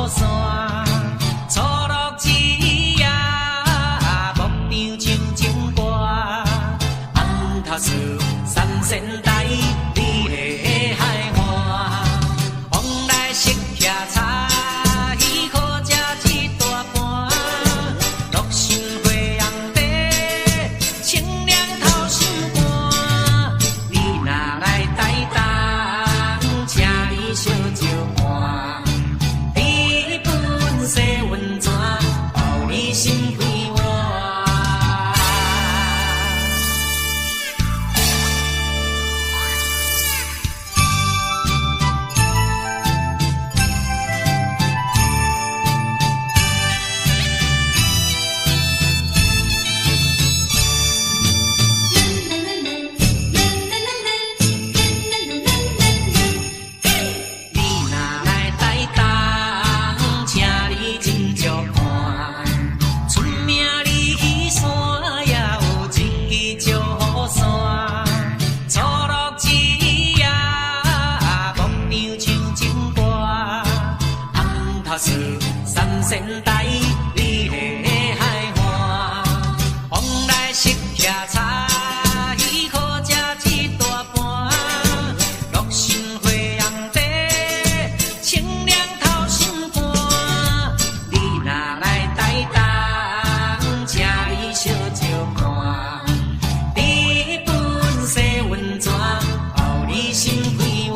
山，初落之夜，木场唱情歌，红头树，三仙台，你的海岸，往来识徛茶，鱼好食一大盘，乐心花红茶，清凉透心肝，你若来台东，请你烧酒看，你本色温泉，包你心归我。三仙台，你的海岸，往来识徛茶，鱼好食一大盘，乐心花红茶，清凉透心肝，你若来台东，请你烧酒看，你本色温泉，包你心归我。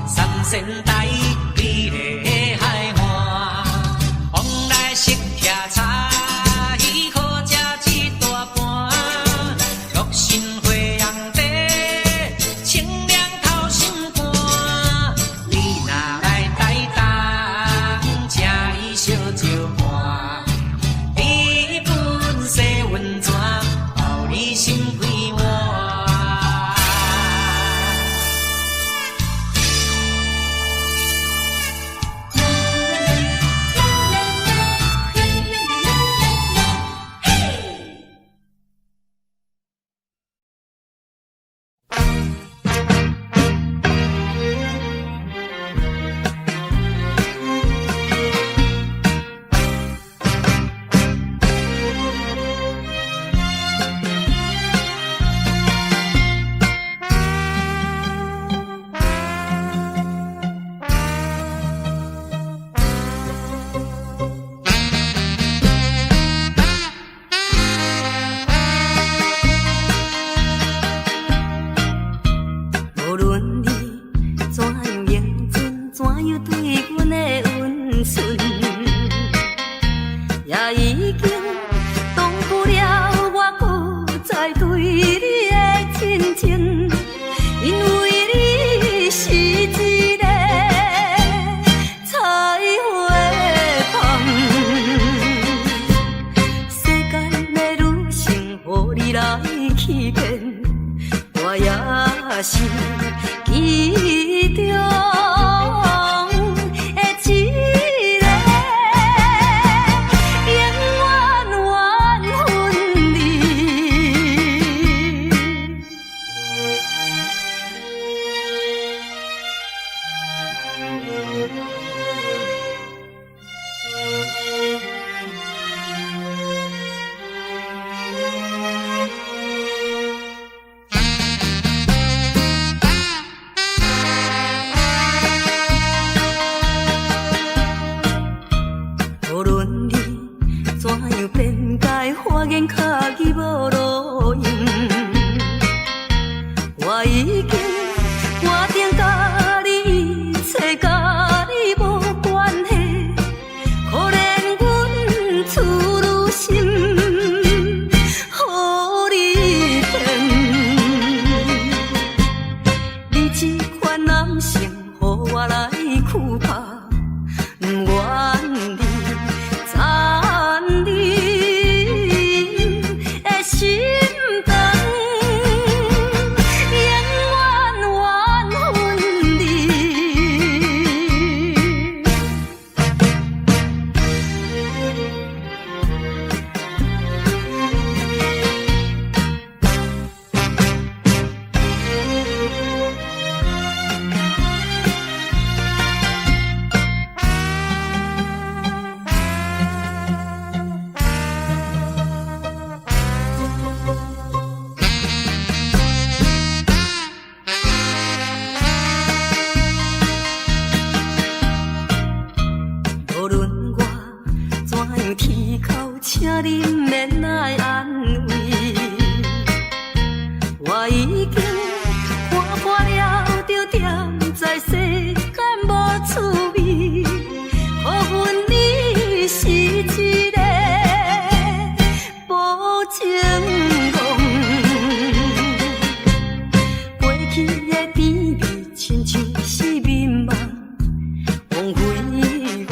三仙台，你的海岸，往来识徛茶，鱼好食一大盘，乐心花红茶，清凉透心肝，你若来台东，请你烧酒看，你本色温泉，包你心归我。这款人生，予我来苦怕，不愿你残你的心肠，永远缘分你。无论我怎样啼哭，请恁免来安慰。我已经看破了，就踮在世间无趣味。可恨你是一个无情梦，飞去的甜蜜，亲像是眠梦，枉费我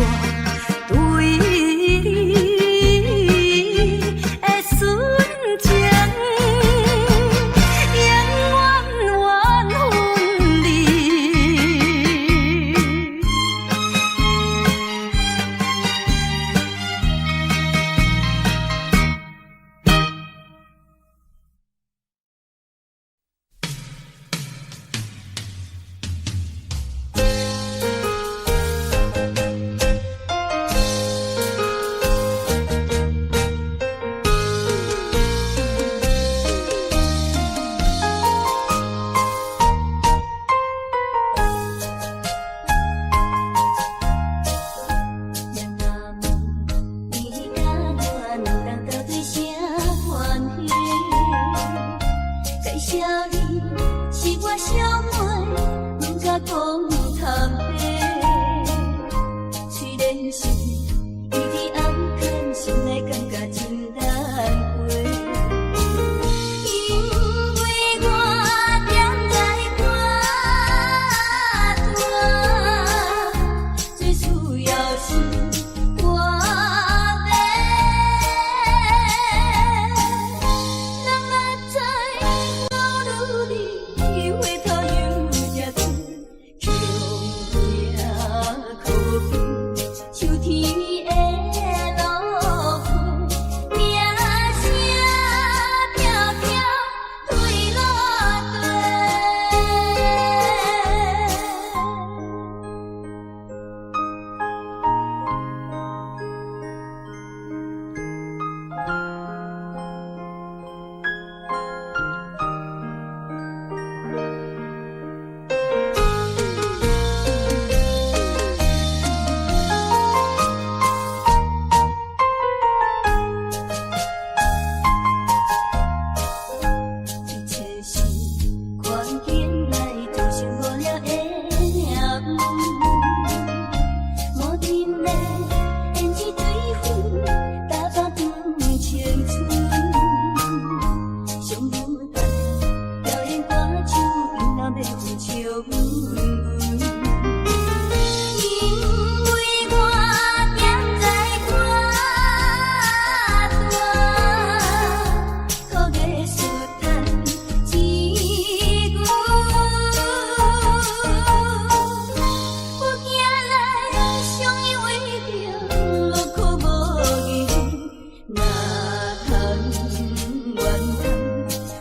对你的纯情，永远缘分你。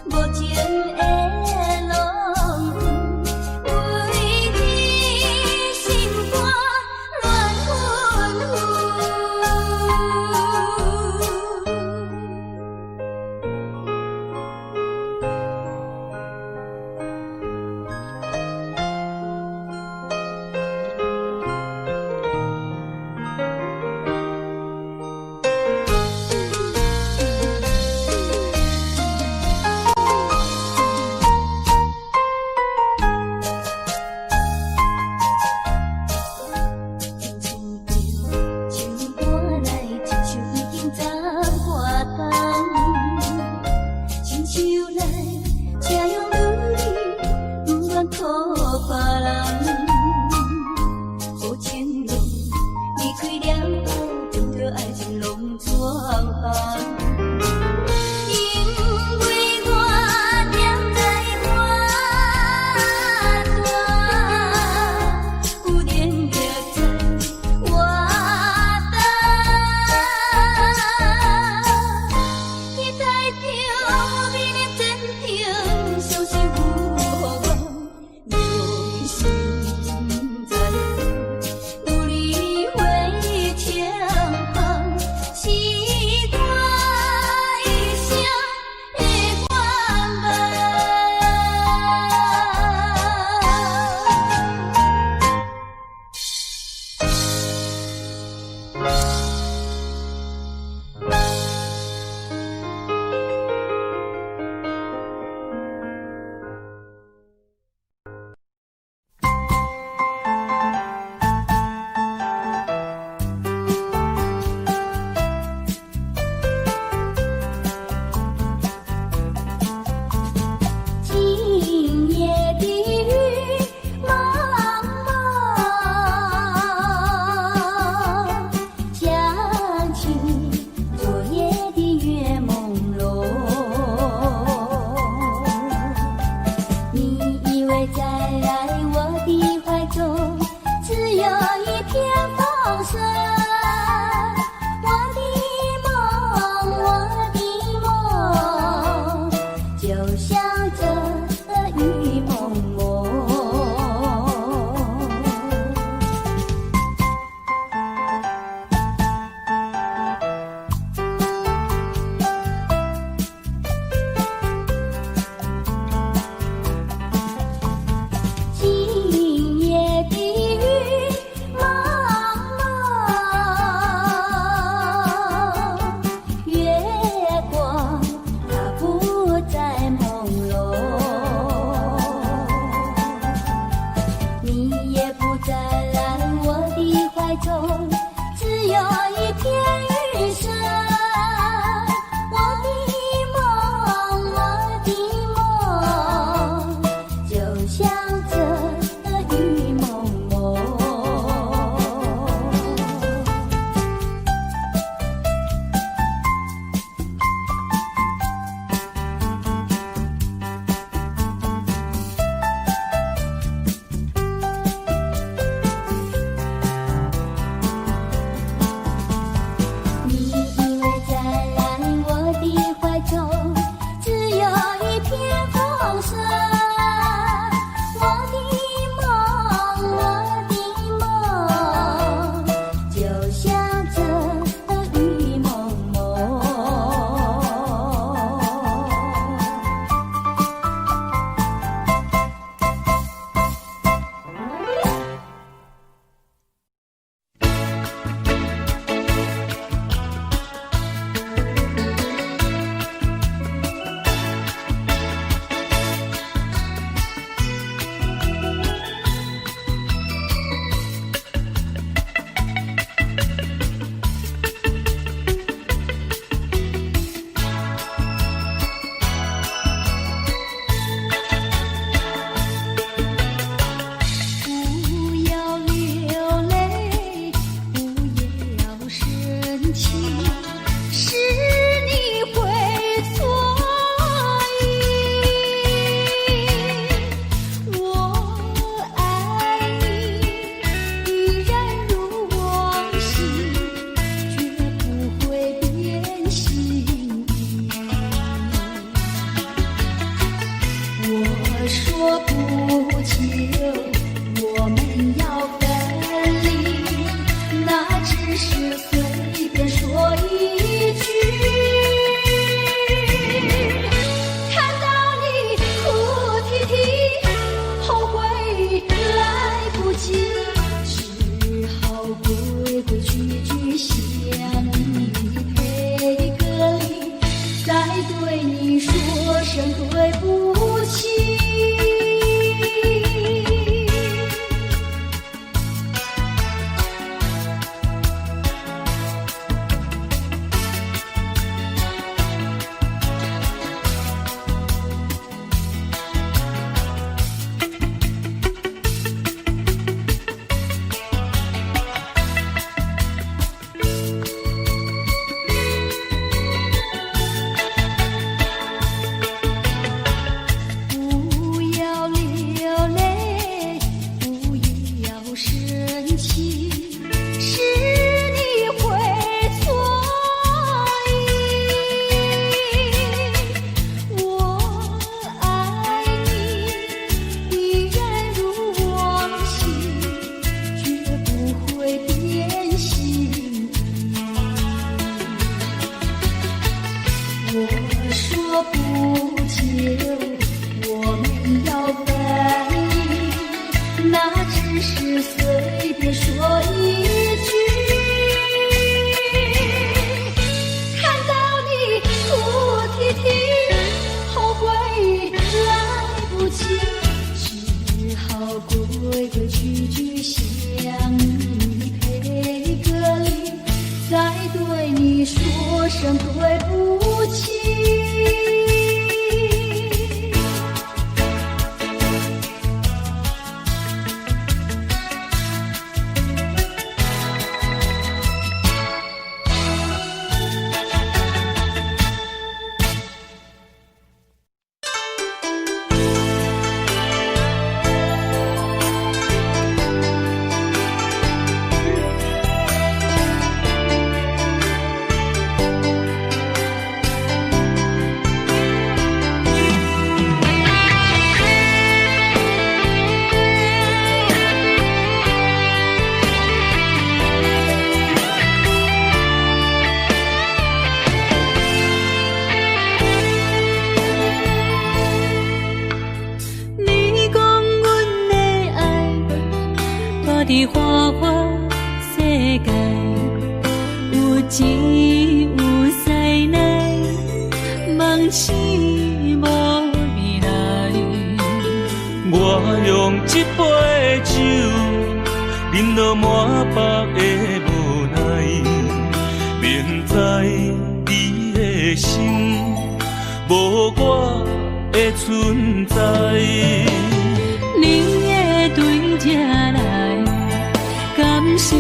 无情的浪，为在我的怀中，只有一片风声。我的梦，就像这雨蒙蒙。伫花花世界，有钱有犀利，梦醒无未来。我用一杯酒，饮落满腹的无奈，明知你的心无我的存在。你会对这来，敢是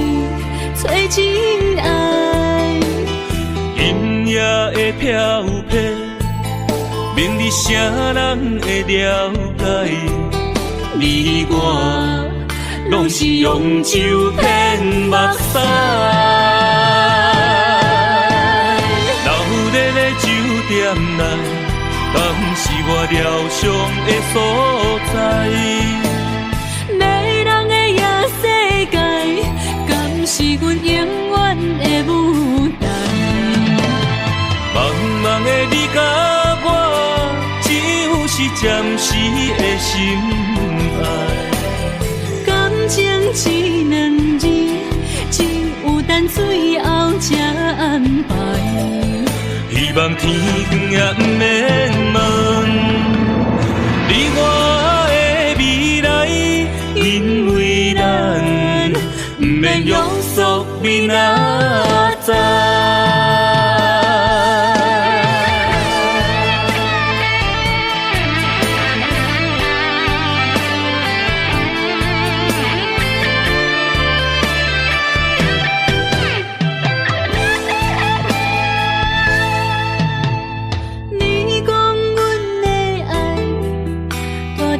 找真爱？音乐的飘撇，明日谁人会了解？你我拢是用酒骗目屎，留咧咧酒店内，敢是我疗伤的所在？迷人的夜世界，敢是阮永远的舞台？茫茫的你甲我，只有是暂时的心爱。感情只两字，只有等最后才安排。希望天光也不免问你我的未来，因为咱不免约束明仔载。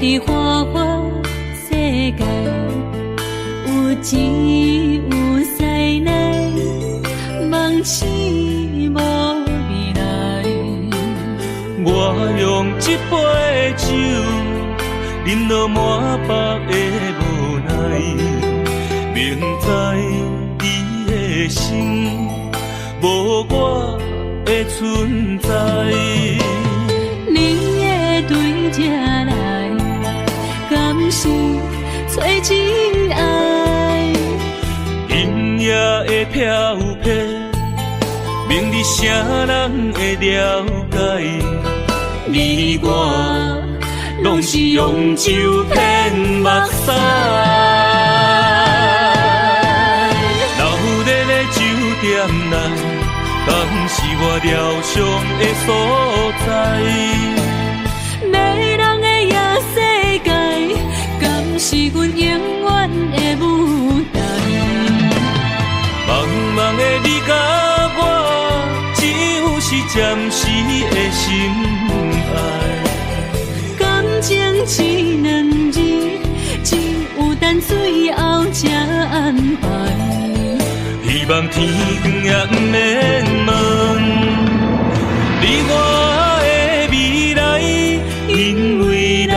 伫花花世界，有钱有犀利，梦醒无未来。我用一杯酒，饮落满腹的无奈，明知你的心无我的存在。你会对这来，敢是找真爱？音乐的飘撇，明日谁人会了解？你我拢是用酒骗目屎，留咧咧酒店内，敢是我疗伤的所在？迷人的夜世界，敢是阮永远的舞台？茫茫的你甲我，只有是暂时的心爱。感情只两字，只有等最后才安排。希望天光也不免问你我的未来，因为咱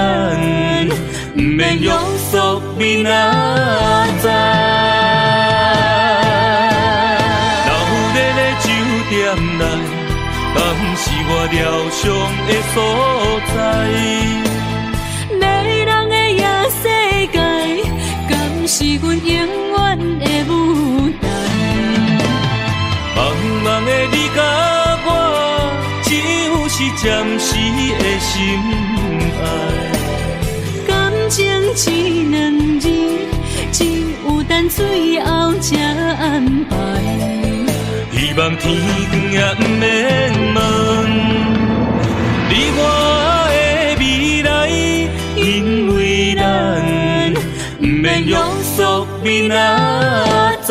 不免约束明仔载。留咧咧酒店内，敢是我疗伤的所在？迷人的夜世界，敢是阮永远的舞台？茫茫的你甲我，只有是暂时的心爱。感情只两字，只有等最后才安排。希望天光也不免问你我的未来，因为咱不免约束明仔载。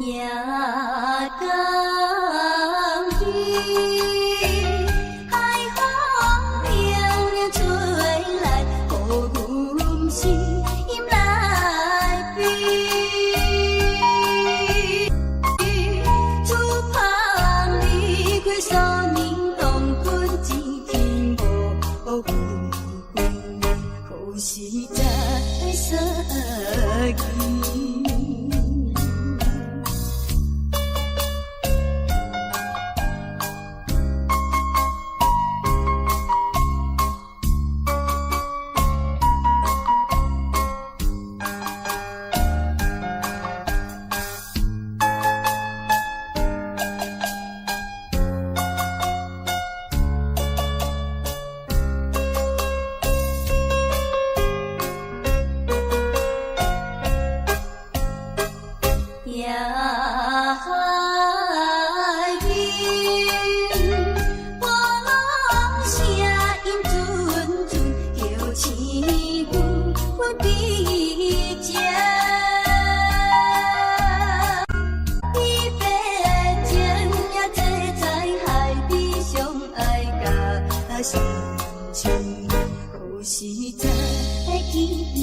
夜江边，海风凉凉吹来，予阮心来悲。厝旁离开少年当军，一天无回归，可惜在失去。夜海边，波浪声音阵阵，叫醒阮悲情。离别前也坐在海边，相爱甲相亲，可惜在见面。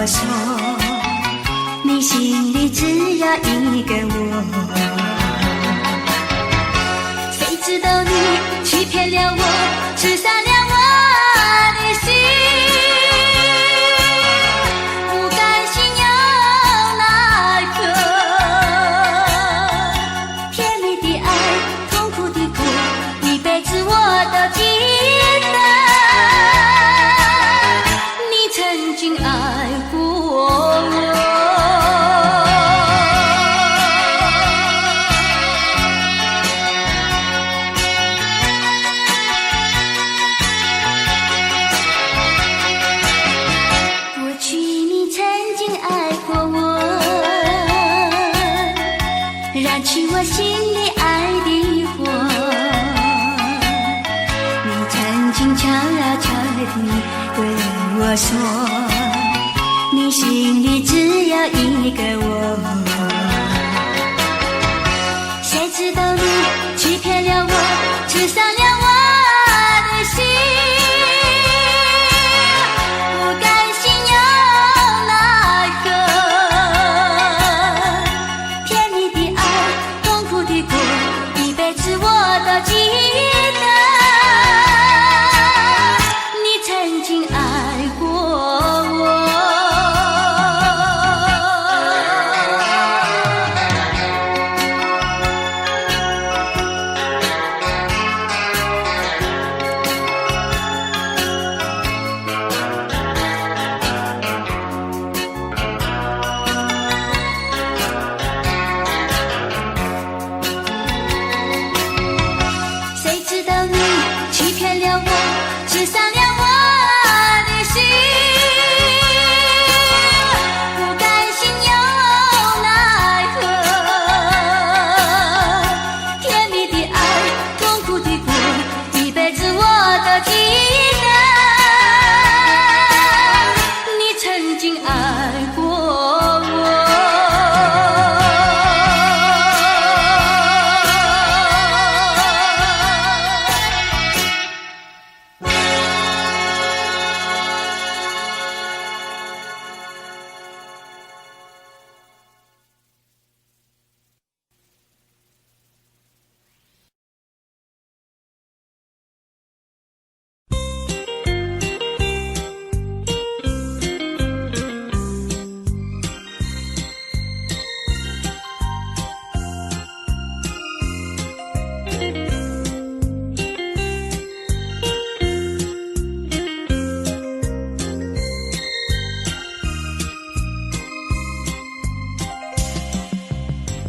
我说，你心里只要一个我。谁知道你欺骗了我，刺伤了我的心。不甘心又奈何，甜蜜的爱，痛苦的苦，一辈子我都记得。你曾经爱过我。燃起我心里爱的火，你曾经悄悄地对我说，你心里只有一个我。谁知道你欺骗了我，刺伤了我的心。不甘心又奈何，甜蜜的爱，痛苦的苦，一辈子我都记得。你曾经爱过我。谁知道你欺骗了我，刺伤了我的心。不甘心又奈何，甜蜜的爱，痛苦的苦，一辈子我都记得。你曾经爱过我。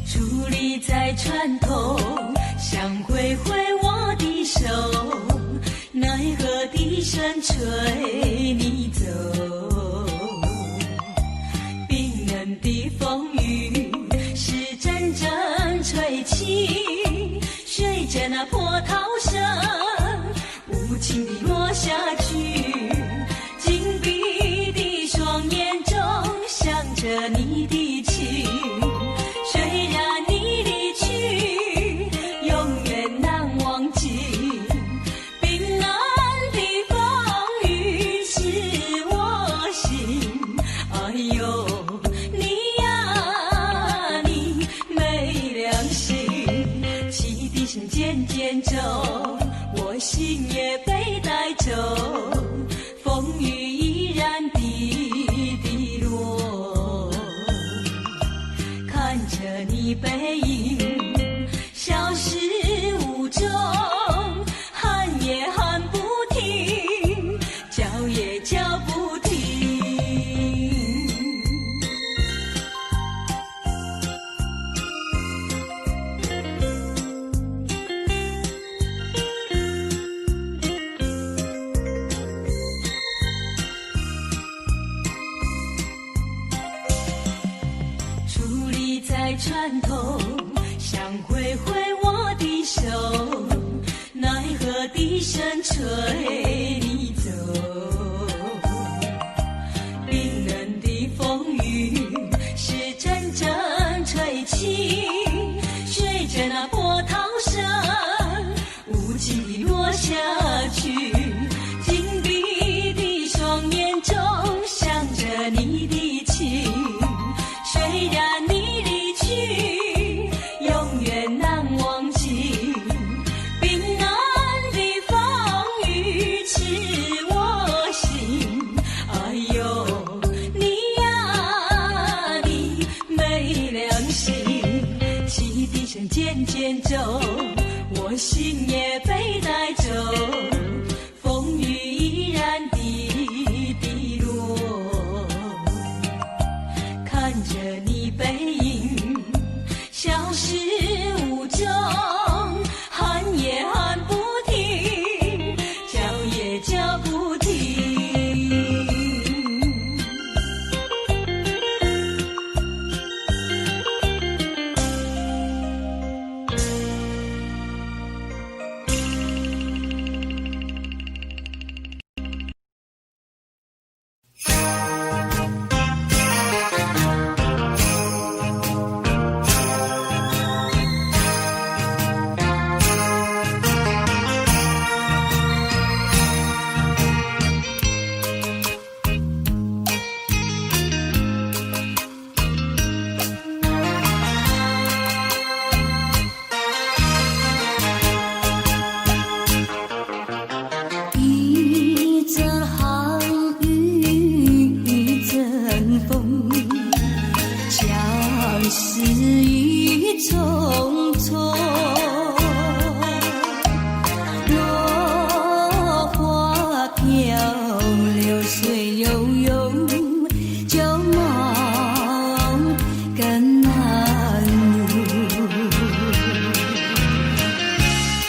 伫立在船头，想挥挥我的手，奈何笛声吹你走。冰冷的风雨是阵阵吹起，随着那波涛声无情地落下去。紧闭的双眼中想着你的情，虽然你离去永远难忘记。冰冷的风雨是我心，哎呦你呀你没良心。汽笛声渐渐走，我心也被带走，风雨依然滴滴落。看着你背影消失无踪，喊也喊不停，叫也叫不停。伫立在船头，想挥挥我的手，奈何笛声吹你走。冰冷的风雨是阵阵吹起，随着那波涛声无情地落下去。紧闭的双眼中想着你的渐渐走，我心也被带走，风雨依然滴滴落，看着你背影消失无踪，喊也喊不停，叫也叫不停。一阵寒雨，一阵风，相思意匆匆。落花飘，流水悠悠，旧梦更难入。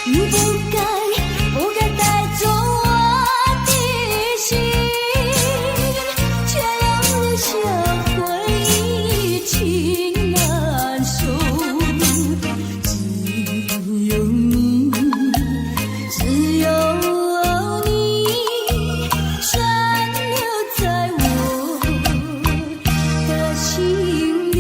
你不该带走我的心，却又留下回忆情难收。只有你，只有你，深留在我的心里。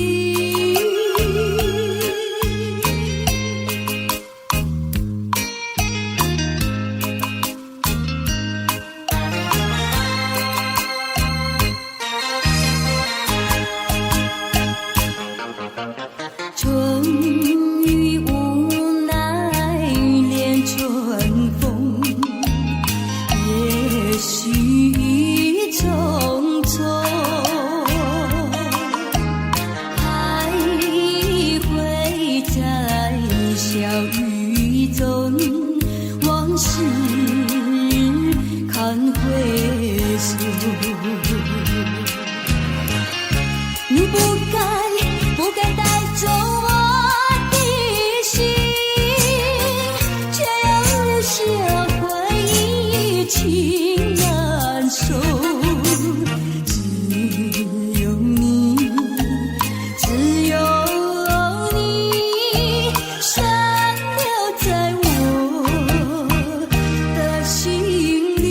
春雨无奈恋春风，也许已匆匆，还会在小雨中，往事看回首。你不该带走我的心，却又留下回忆情难收。只有你，只有你，深留在我的心里。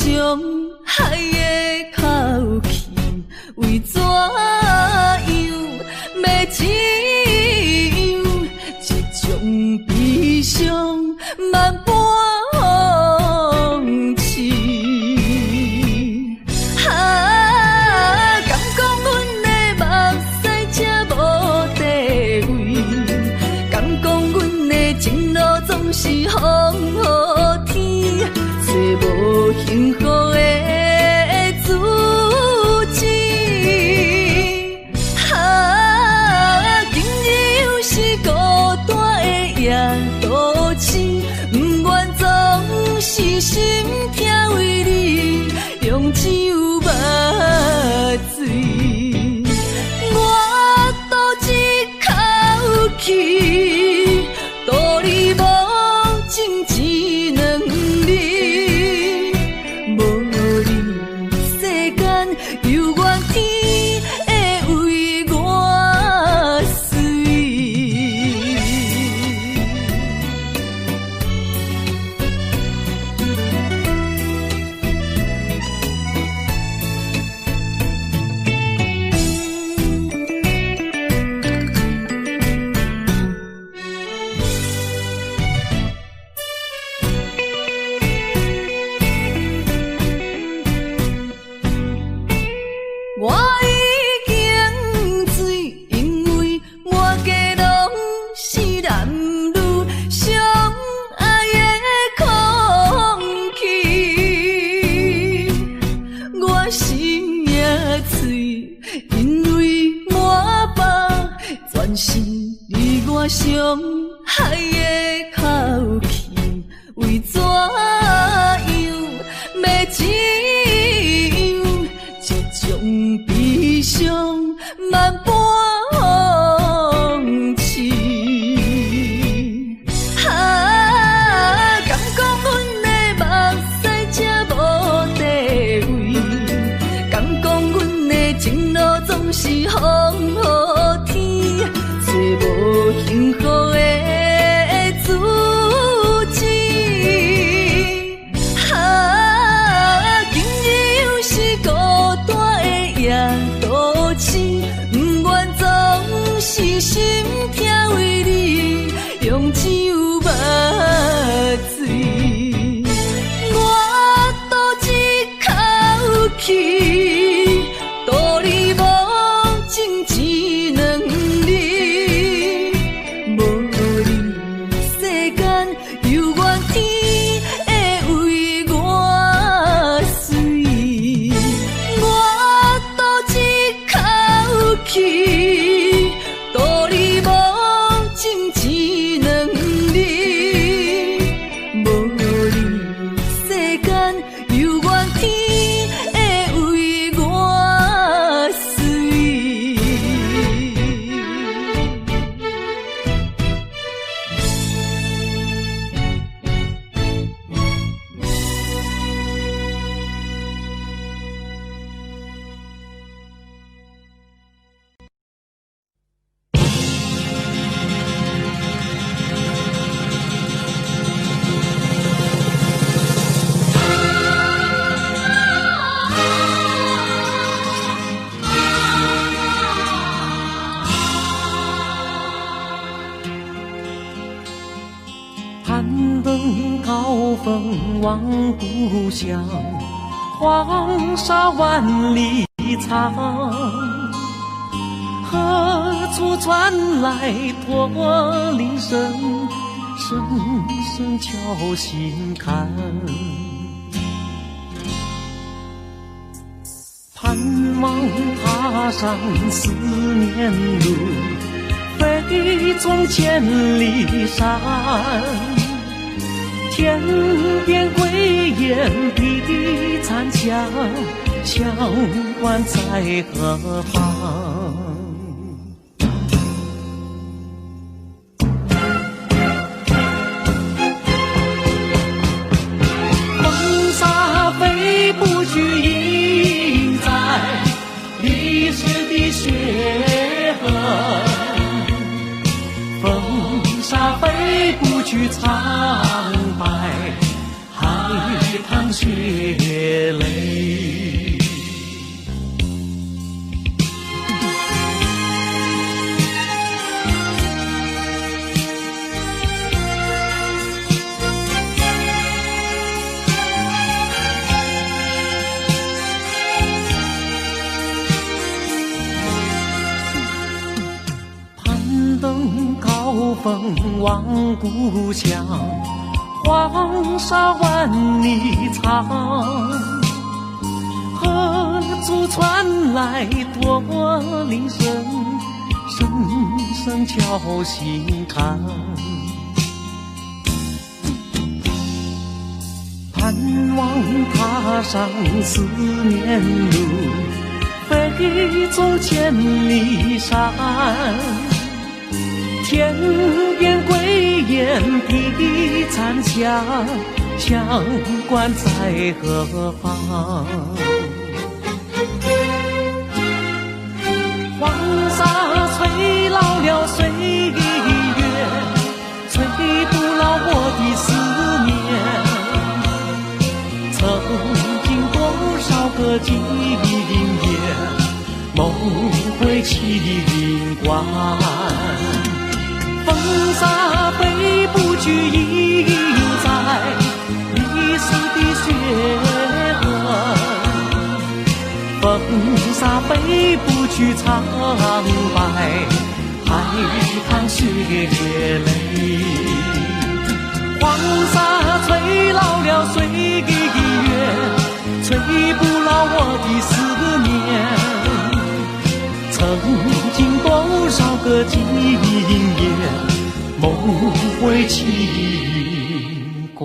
上海的口气，为怎样要怎样？这种悲伤万般放弃。敢讲阮的目屎才无地位，敢讲阮的情路总是风雨天，找无幸福的自己。今日又是孤单的夜都市，不愿总是心痛为你用酒目水。我赌一口气，赌你无情一两日，无你世间犹原天会为我水。我已经醉，因为满街拢是男女相爱的空气。我心也碎，因为满腹全是你我上海的口气，为怎样要怎样？这种悲伤万般放弃。敢讲阮的目屎才无地位，敢讲阮的情路总是风雨天，找无幸福的自己。今日又是孤单的夜都市，不愿总是心痛为你用酒目水。我赌一口气，赌你无情一两日，无你世间犹原天会为我水。我赌一口气，赌你无情一两日，无你世间犹原天会为我水。攀登高峰望故乡，黄沙万里长。何处传来驼铃声，声声敲心坎。盼望踏上思念路，飞从千里山。天边归雁啼残响，相关在何方？风沙飞不去，印在历史的血痕。风沙飞不去，苍白海棠雪风望故乡，黄沙万里长。何处传来多铃声，声声敲心坎。盼望踏上思念路，飞走千里山。天边归雁啼残响，乡关在何方？黄沙吹老了岁月，吹不老我的思念。曾经多少个今夜，梦回秦关。风沙飞不去，印在历史的血痕。风沙飞不去，苍白海棠血泪。黄沙吹老了岁月，吹不老我的思念。曾经多少个今夜，梦回秦关。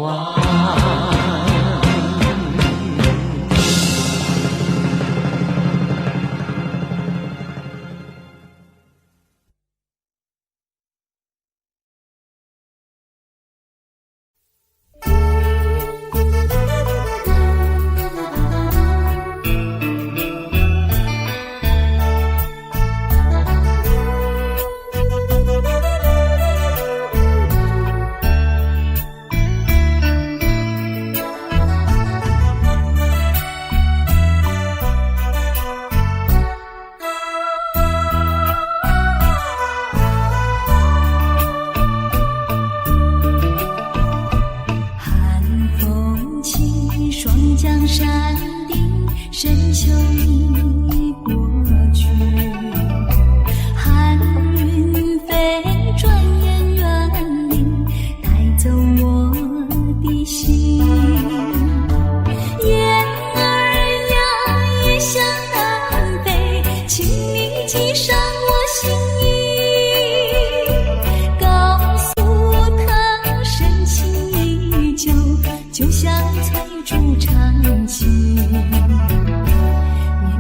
就像翠竹长青，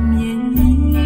绵绵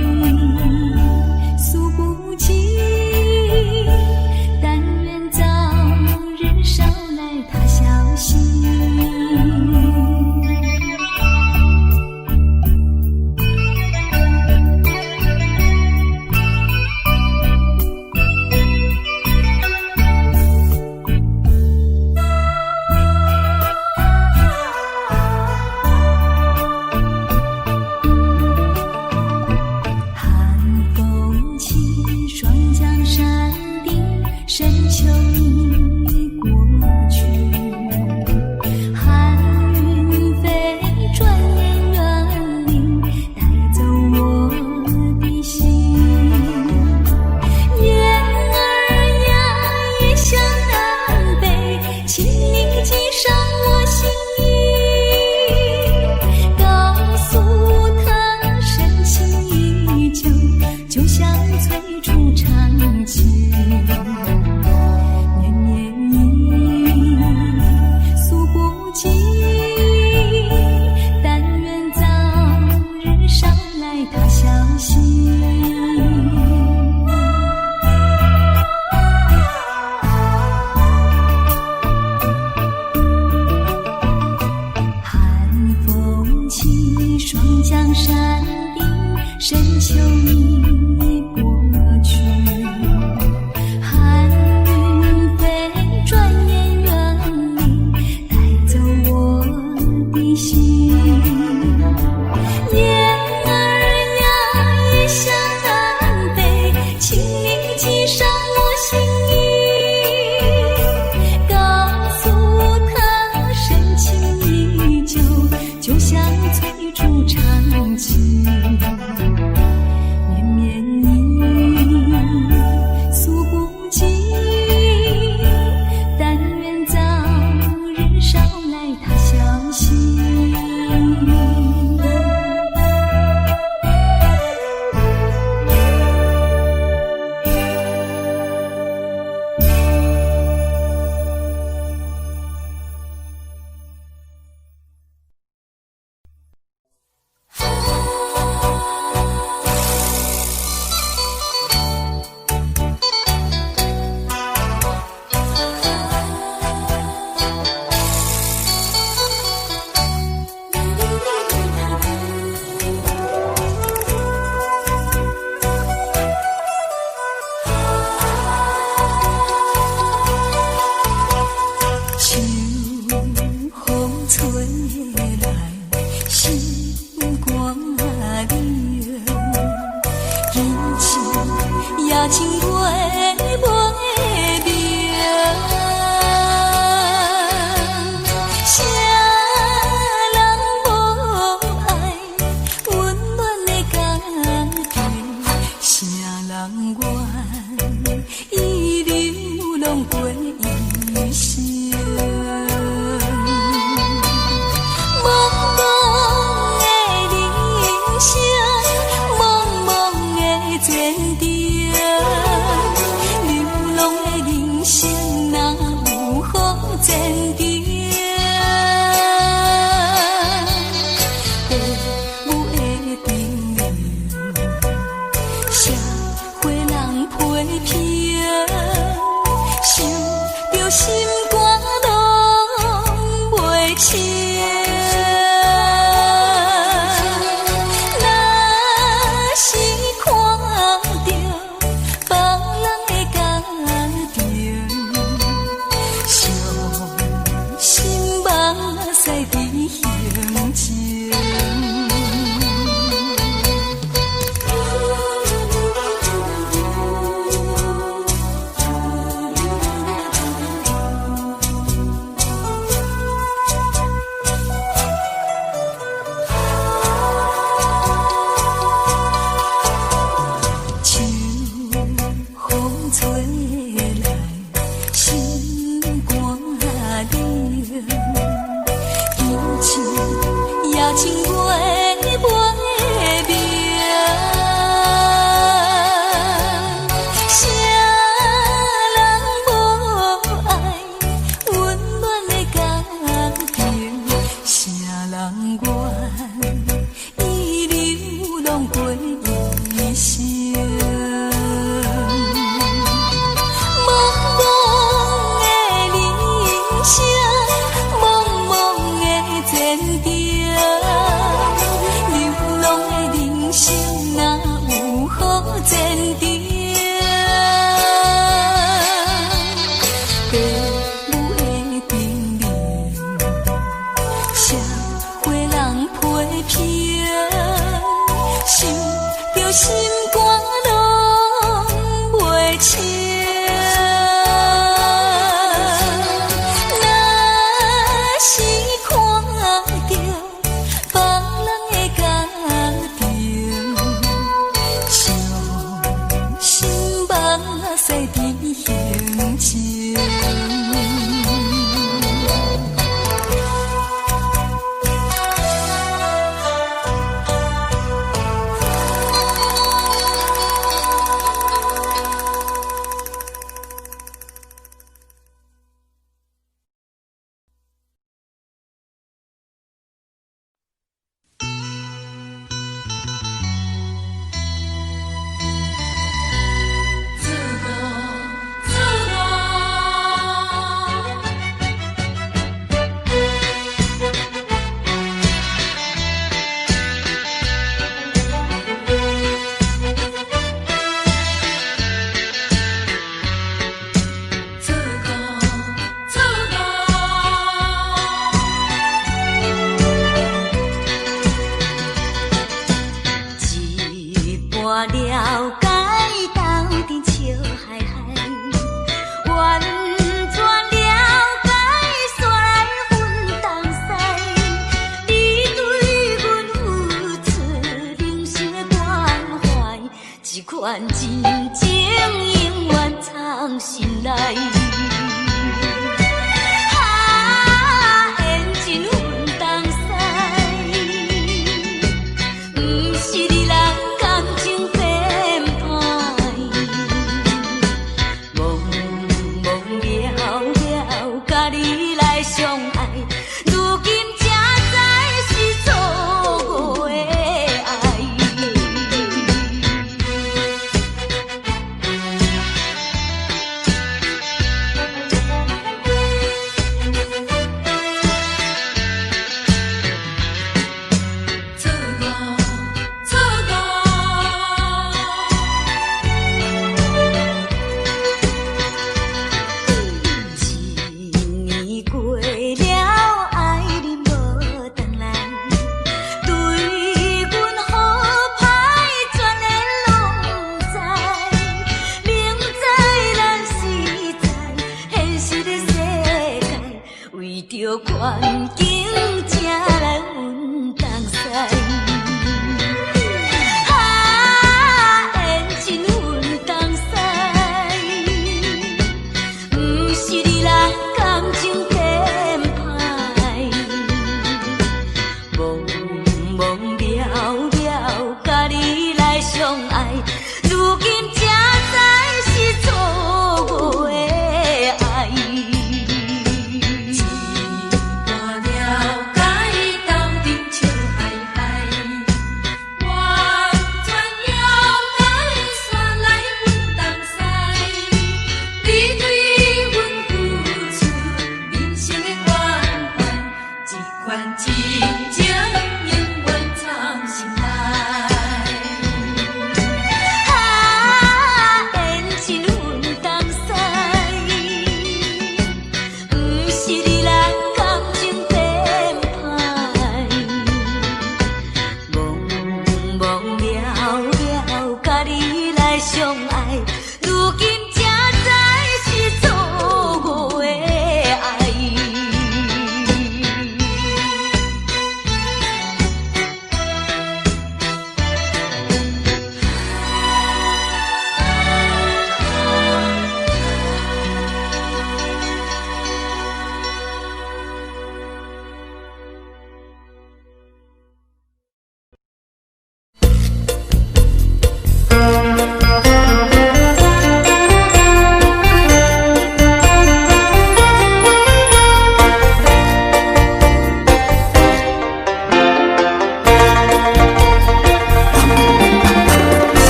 情月袂明，谁人无爱温暖的家庭？谁人愿伊流浪过一生？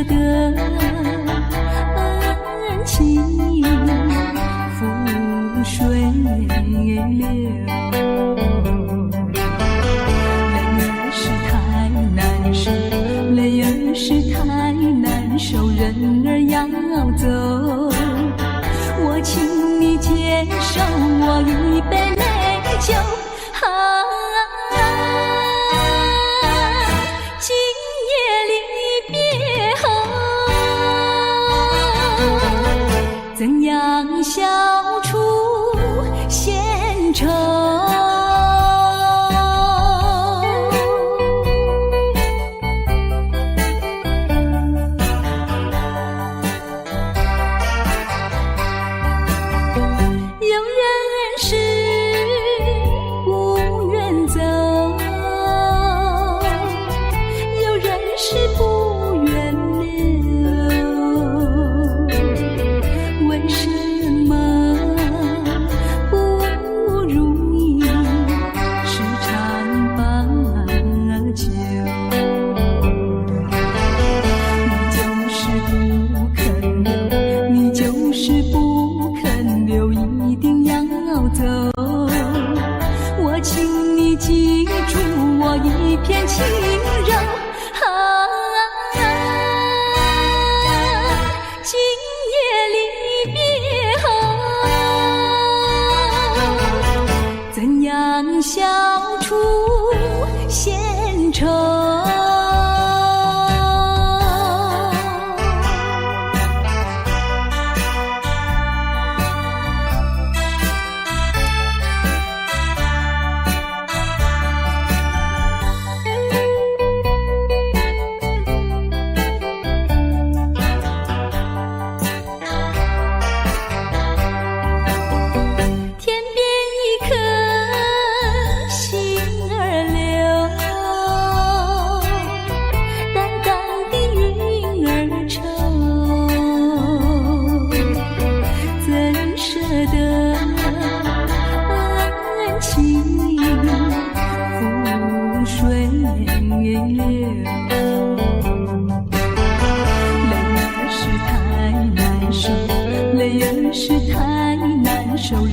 的恩情，覆水流。泪儿是太难受，人儿要走，我请你接受我一杯美酒。今夜离别后，怎样消除闲愁？消除闲愁。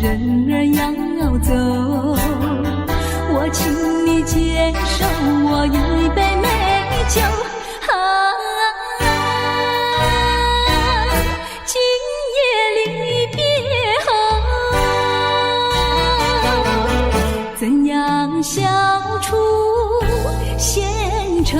人儿要走，我请你接受我一杯美酒。今夜离别后，怎样消除闲愁？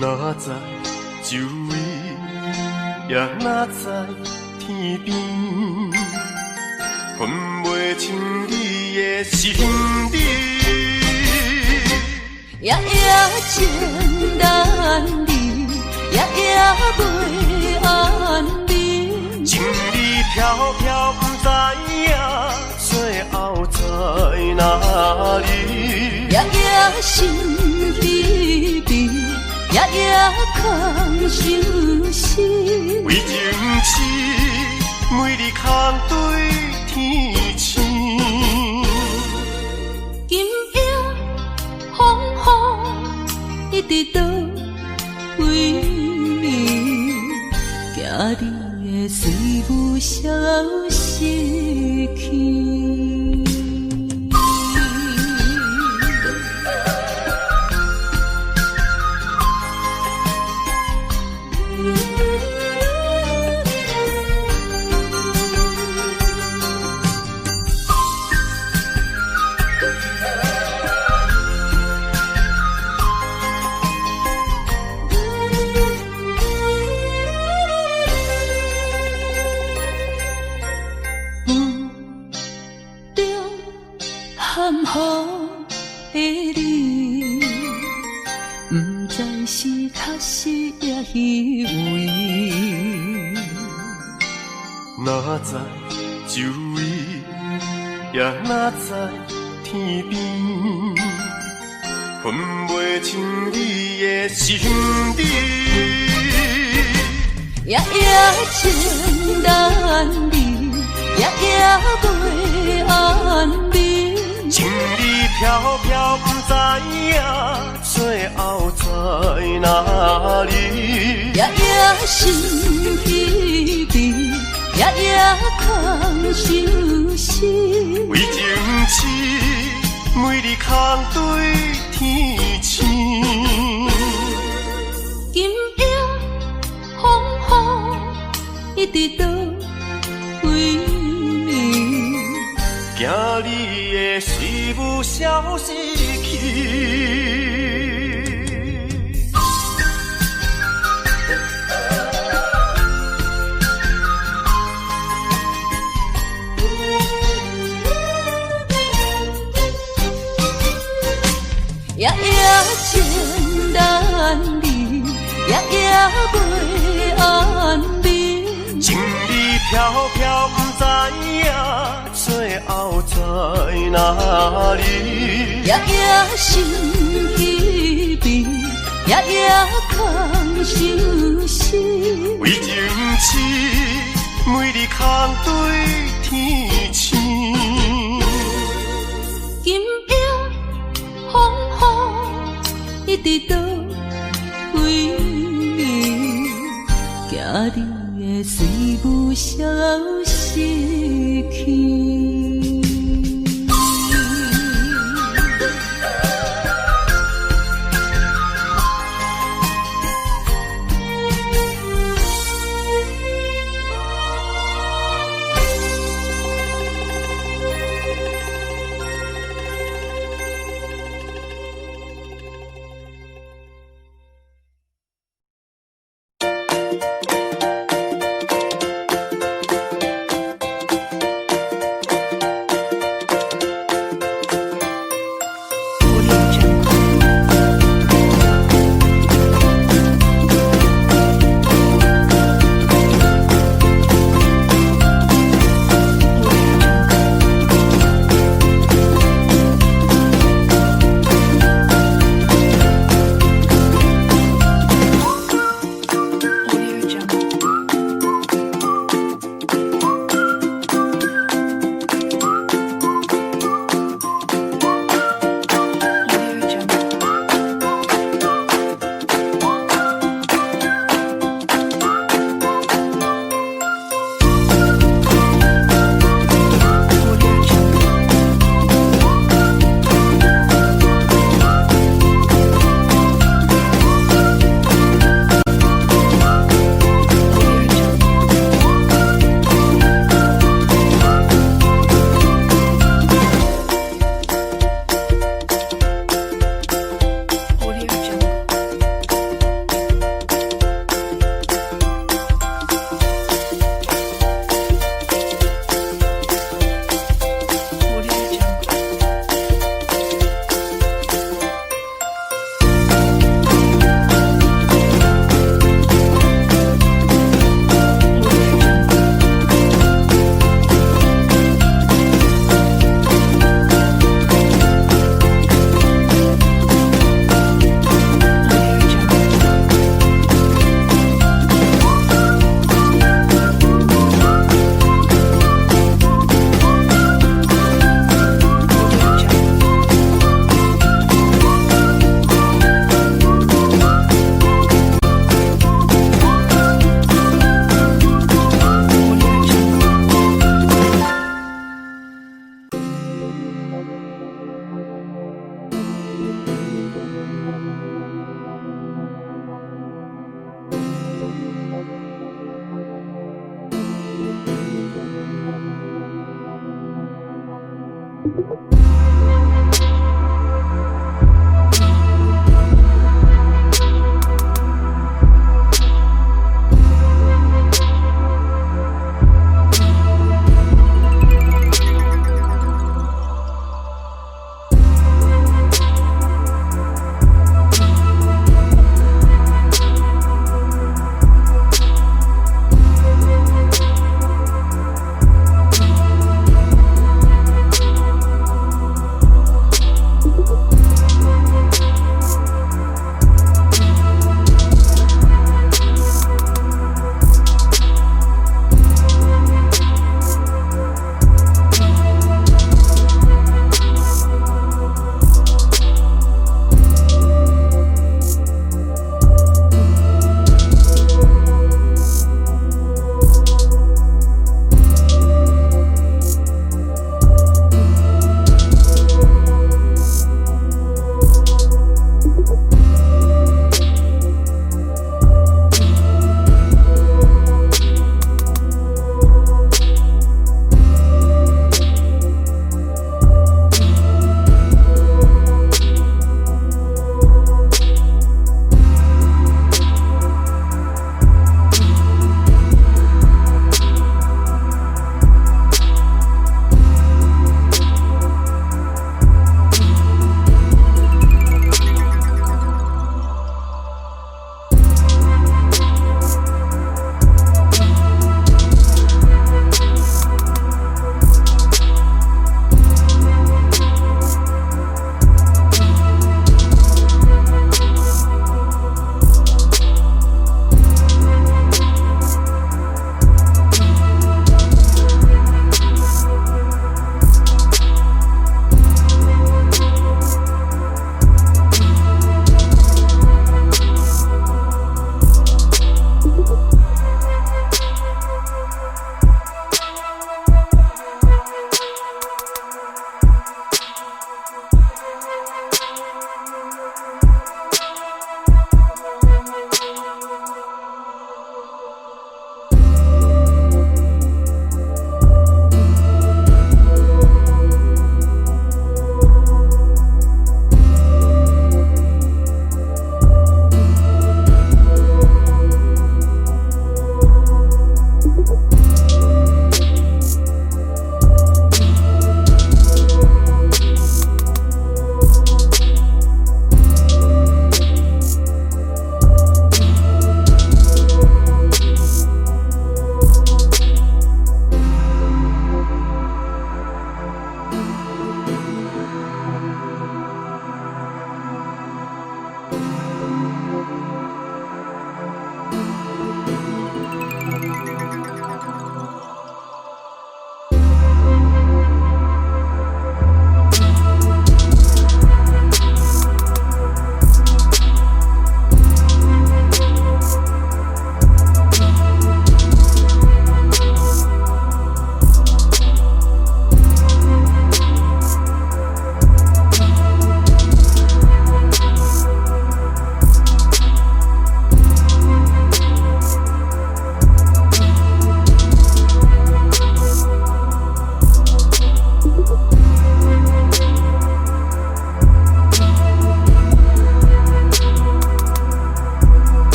哪知周围，也哪知天边，分袂清你的心理。夜夜情难离，夜夜袂安宁。情理飘飘，不知影最后在哪里。夜夜心悲悲，夜夜空相思。为情痴，每日空对天星。今夜风雨一直到为暝，惊你的随无消息去。含糊的你，不知是确实也虚伪。哪知周围，也哪知天边，分袂清你的心理。夜夜情难离，夜夜袂安眠。情理飘飘，不知影最后在哪里。夜夜心悲悲，夜夜空相思。为情痴，每日空对天星。今夜风雨一直到为暝，惊你的随无消息去。夜夜情难离，夜夜袂安眠。情理飘飘，不知影最后在哪里。夜夜心悲悲，夜夜空相思。为情痴，每日空对天星。今夜风雨一直到为暝，惊你的随无消息去。